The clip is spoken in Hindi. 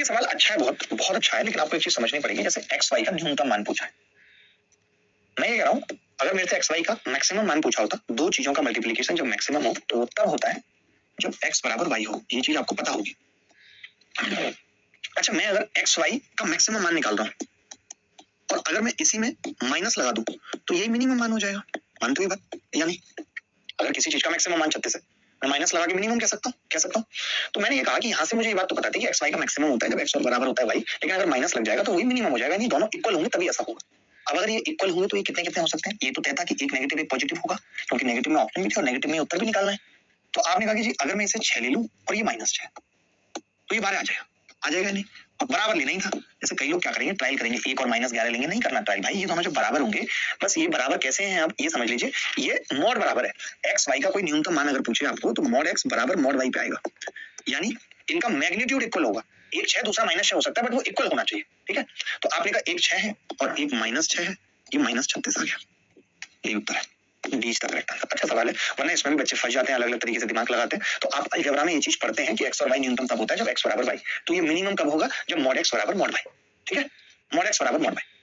सवाल अच्छा है, बहुत बहुत अच्छा है, लेकिन आपको एक चीज समझनी पड़ेगी। जैसे एक्स वाई का न्यूनतम मान पूछा है, मैं ये कह रहा हूँ अगर मेरे से एक्स वाई का मैक्सिमम मान पूछा होता, दो चीजों का मल्टीप्लीकेशन जब मैक्सिमम हो तो तब होता है जब एक्स बराबर वाई हो। ये चीज आपको पता होगी। अच्छा, मैं अगर एक्स वाई का मैक्सिमम मान निकाल रहा हूँ और अगर मैं इसी में माइनस लगा दूं तो ये मिनिमम मान हो जाएगा। मानते हो ये बात या नहीं? अगर किसी चीज का मैक्सिमम मान 36 है, मैं माइनस लगा के मिनिमम कह सकता हूँ। तो मैंने ये कहा कि यहाँ से मुझे ये बात तो पता थी कि एक्स वाई का मैक्सिमम होता है जब एक्स और बराबर होता है वाई, लेकिन अगर माइनस लग जाएगा तो वही मिनिमम हो जाएगा। नहीं, दोनों इक्वल होंगे तभी ऐसा होगा। अब अगर ये इक्वल होंगे तो ये कितने कितने हो सकते हैं? ये तो तय था कि एक नेगेटिव एक पॉजिटिव होगा, क्योंकि नेगेटिव में ऑप्शन भी थे और नेगेटिव में उत्तर भी निकालना है। तो आपने कहा कि जी अगर मैं इसे 6 ले लूं और ये -6 तो ये बाहर आ जाएगा नहीं। अब बराबर लेना ही था। जैसे कई लोग क्या करेंगे, ट्रायल करेंगे, 1 और -11 लेंगे। नहीं करना ट्रायल भाई, ये दोनों जब बराबर होंगे, बस ये बराबर कैसे हैं आप ये समझ लीजिए। ये मॉड बराबर है। एक्स वाई का कोई न्यूनतम मान अगर पूछे आपको तो मॉड एक्स बराबर मॉड वाई पे आएगा, यानी इनका मैग्नीट्यूड इक्वल होगा। एक 6 दूसरा -6 हो सकता है, बट वो इक्वल होना चाहिए। ठीक है, तो आपने कहा एक 6 है और एक -6 है, ये -36 आ गया। यही उत्तर है, D is the correct answer. अच्छा सवाल है, वरना इसमें भी बच्चे फंस जाते हैं, अलग अलग तरीके से दिमाग लगाते हैं। तो आप अलजेब्रा में ये चीज पढ़ते हैं कि एक्स और वाई न्यूनतम तब होता है जब एक्स बराबर वाई। तो ये मिनिमम कब होगा? जब मॉड एक्स बराबर मॉड वाई। ठीक है, मॉड एक्स बराबर मॉड वाई।